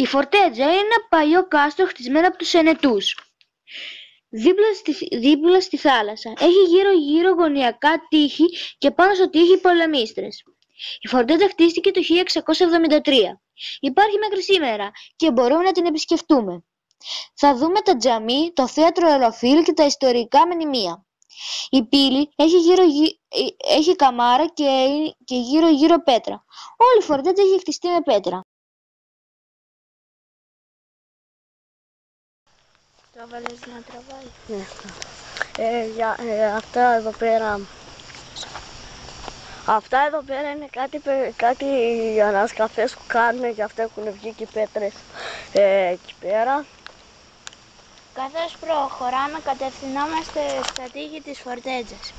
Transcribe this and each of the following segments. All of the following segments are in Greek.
Η Φορτέτζα είναι ένα παλιό κάστρο χτισμένο από τους Ενετούς, δίπλα στη θάλασσα. Έχει γύρω-γύρω γωνιακά τείχη και πάνω στο τείχη πολεμίστρες. Η Φορτέτζα χτίστηκε το 1673. Υπάρχει μέχρι σήμερα και μπορούμε να την επισκεφτούμε. Θα δούμε τα τζαμί, το θέατρο Ελοφίλ και τα ιστορικά μνημεία. Η πύλη έχει καμάρα και γύρω-γύρω πέτρα. Όλη η Φορτέτζα έχει χτιστεί με πέτρα. Το έβαλες να τραβάει. Ναι. Αυτά εδώ πέρα. Αυτά εδώ πέρα είναι κάτι ανασκαφές που κάνουν, γι' αυτό έχουν βγει και πέτρες εκεί πέρα. Καθώς προχωράμε κατευθυνόμαστε στα τείχη της Φορτέτζας.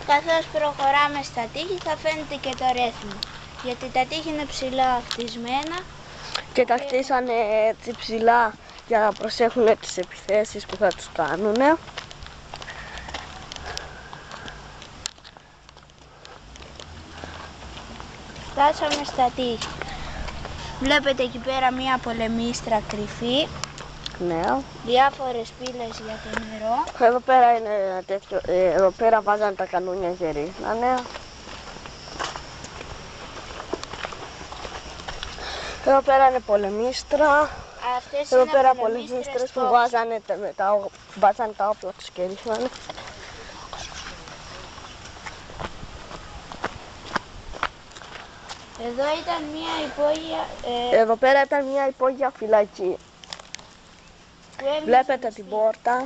Καθώς προχωράμε στα τείχη θα φαίνεται και το ρέθιμο, γιατί τα τείχη είναι ψηλά χτισμένα και τα χτίσανε έτσι ψηλά για να προσέχουν τις επιθέσεις που θα τους κάνουν. Φτάσαμε στα τείχη. Βλέπετε εκεί πέρα μία πολεμίστρα κρυφή. Ναι. Διάφορες πύλες για το νερό. Εδώ πέρα είναι τέτοιο, εδώ πέρα βάζανε τα κανούνια και ρίχνανε. Εδώ πέρα είναι πολεμίστρα. Αυτές εδώ είναι πέρα πολεμίστρες που βάζανε τα όπλα τους και ρίχνανε. Εδώ ήταν μια υπόγεια... Εδώ πέρα ήταν μια υπόγεια φυλακή. Βλέπετε την πόρτα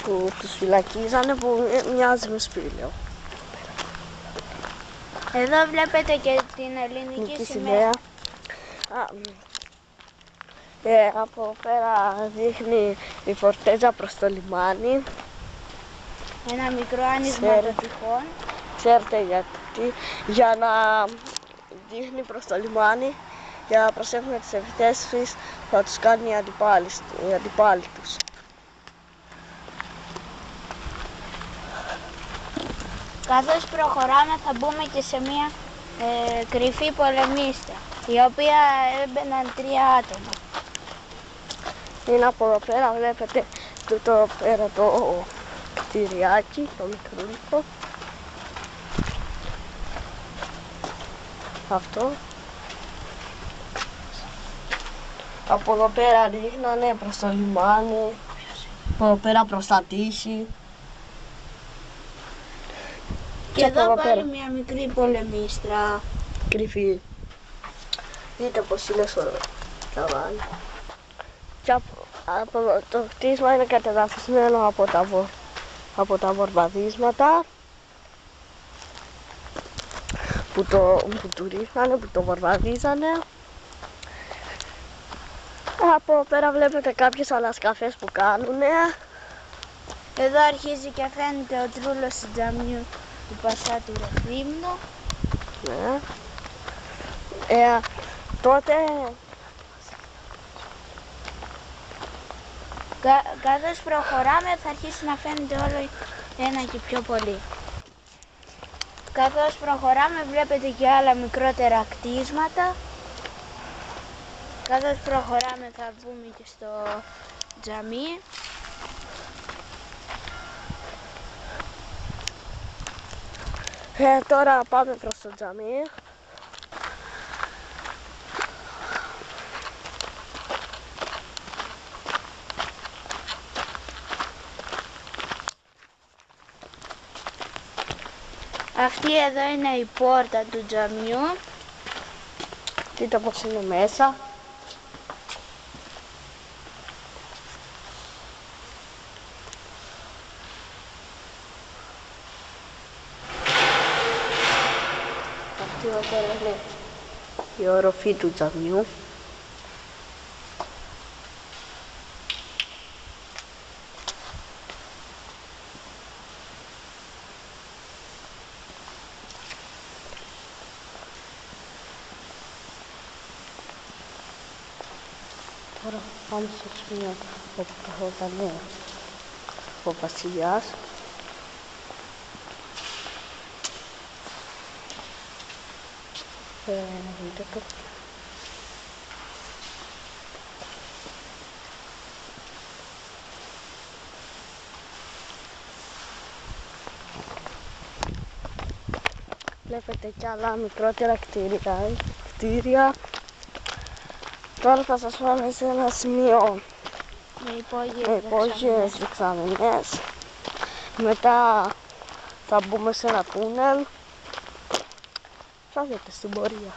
που τους φυλακίζανε που μοιάζει με σπήλαιο. Εδώ βλέπετε και την ελληνική σημαία. Από πέρα δείχνει η Φορτέτζα προς το λιμάνι. Ένα μικρό άνοιγμα των τυχών. Ξέρετε γιατί? Για να δείχνει προς το λιμάνι, για να προσέχουν τις επιθέσεις που θα τους κάνουν οι αντιπάλοι τους. Καθώς προχωράμε θα μπούμε και σε μια κρυφή πολεμίστρα, η οποία έμπαιναν 3 άτομα. Είναι από εδώ πέρα, βλέπετε τούτο πέρα το κτηριάκι, το μικρούλικο. Αυτό. Από εδώ πέρα ρίχνανε προς το λιμάνι, από εδώ πέρα προς τα τείχη. Και εδώ πάλι μια μικρή πολεμίστρα. Κρυφή. Δείτε πως είναι στο ταβάνι. Και το κτίσμα είναι κατεδαφισμένο από τα βορβαδίσματα που του ρίχνανε, που το βορβαδίζανε. Από εδώ πέρα βλέπετε κάποιες ανασκαφές που κάνουνε. Εδώ αρχίζει και φαίνεται ο τρούλος του τζαμιού του Πασά του Ρεθύμνου. Ναι. Τότε... Καθώς προχωράμε θα αρχίσει να φαίνεται όλο ένα και πιο πολύ. Καθώς προχωράμε βλέπετε και άλλα μικρότερα κτίσματα. Καθώς προχωράμε θα μπούμε και στο τζαμί. Τώρα πάμε προς το τζαμί. Αυτή εδώ είναι η πόρτα του τζαμιού. Δείτε πως είναι μέσα. Αυτή εδώ πέρα είναι η οροφή του τζαμιού. Τώρα πάμε στο σημείο όπου καθόταν ο βασιλιάς. Δείτε το. Βλέπετε κι άλλα μικρότερα κτίρια. Τώρα θα σας πάμε σε ένα σημείο Με με υπόγειες δεξαμενές. Μετά θα μπούμε σε ένα τούνελ. Θα δείτε στην πορεία.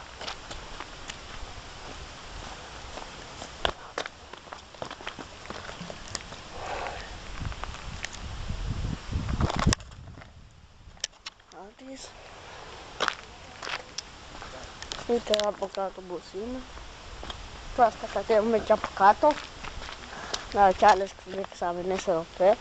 Δείτε από κάτω πως είναι. Τώρα θα κατέβουμε και από κάτω. Να και άλλες δεξαμενές εδώ πέρα.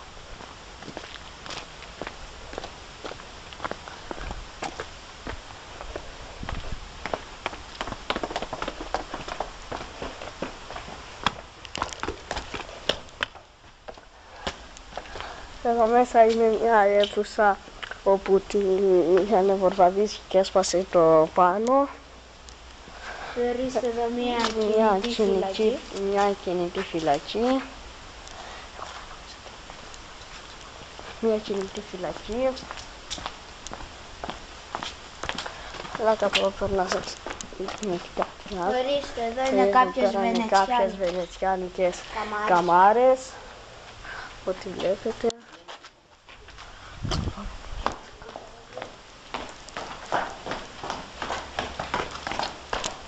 Εδώ μέσα είναι μια αίθουσα όπου την είχαν βορβαδίσει και έσπασε το πάνω. Ορίστε εδώ μια κινητή φυλακή. Μια κινητή φυλακή. Ελάτε από εδώ να σας δείχνω και κάτι άλλο. Ορίστε εδώ είναι κάποιες βενετσιάνικες καμάρες. Ό,τι βλέπετε.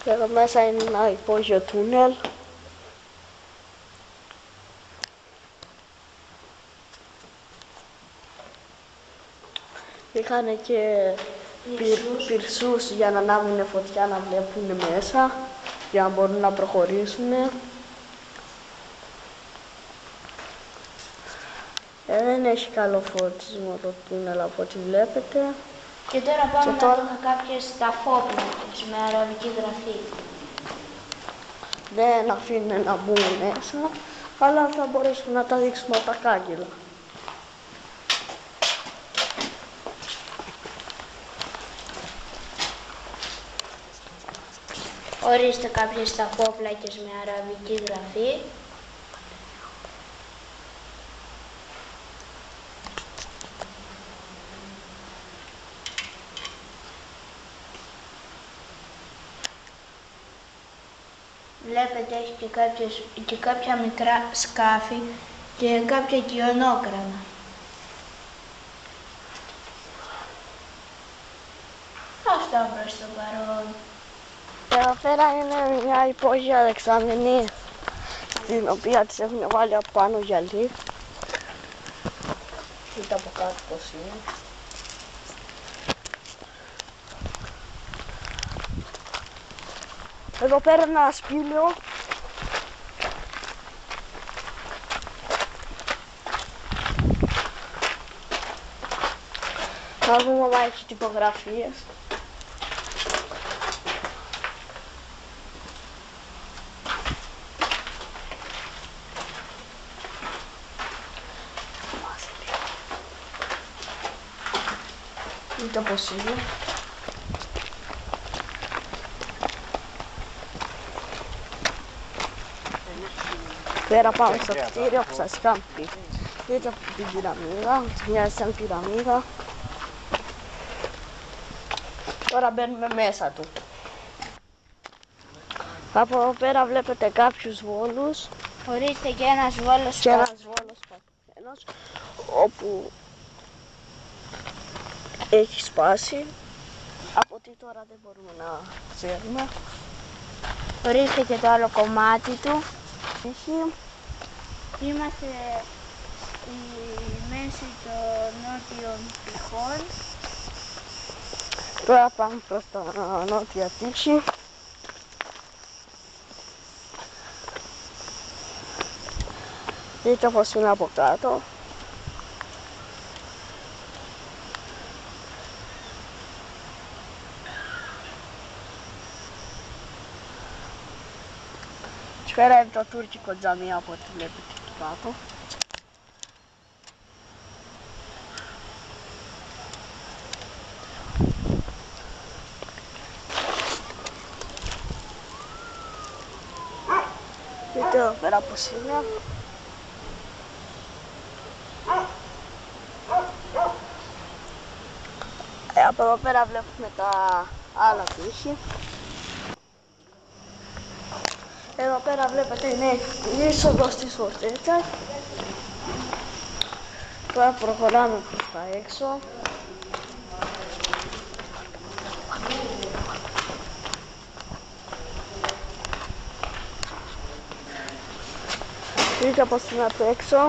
Εδώ μέσα είναι ένα υπόγειο τούνελ. Είχαν και πυρσούς για να ανάβουν φωτιά να βλέπουν μέσα, για να μπορούν να προχωρήσουν. Δεν έχει καλό φωτισμό το τούνελ από ό,τι βλέπετε. Και τώρα πάμε να δούμε κάποιες ταφόπλακες με αραβική γραφή. Δεν αφήνουν να μπουν μέσα, αλλά θα μπορέσουμε να τα δείξουμε από τα κάγκελα. Ορίστε κάποιες ταφόπλακες με αραβική γραφή. Βλέπετε έχει και κάποια μικρά σκάφη και κάποια κοιονόκρανα. Αυτά προς το παρόν. Εδώ πέρα είναι μια υπόγεια δεξαμενή, την οποία της έχουν βάλει από πάνω γυαλί. Δείτε από κάτω πως είναι. Εδώ πέρα ένα σπήλαιο. Να δούμε αν έχει τυπογραφίες. Δείτε πως είναι. Πέρα πάμε στο κτίριο που σας είχαμε πει. Δείτε από την πυραμίδα, μοιάζει σαν πυραμίδα. Τώρα μπαίνουμε μέσα του. Από εδώ πέρα βλέπετε κάποιους βόλους. Ορίστε και ένας βόλος πατημένος, όπου έχει σπάσει. Από τι τώρα δεν μπορούμε να ξέρουμε. Ορίστε και το άλλο κομμάτι του. Έχει. Είμαστε στη μέση των νότιων τυχών. Τώρα πάμε προς τα νότια τύχη. Δείτε πως είναι από κάτω. Και πέρα είναι το τουρκικό τζαμί από ό,τι βλέπετε εκεί κάτω. Δείτε εδώ πέρα πως είναι. Από εδώ πέρα βλέπουμε τα άλλα τείχη. Εδώ πέρα βλέπετε είναι η είσοδος της φορτέτσας. Τώρα προχωράμε προς τα έξω. Δείτε πως είναι απ' έξω.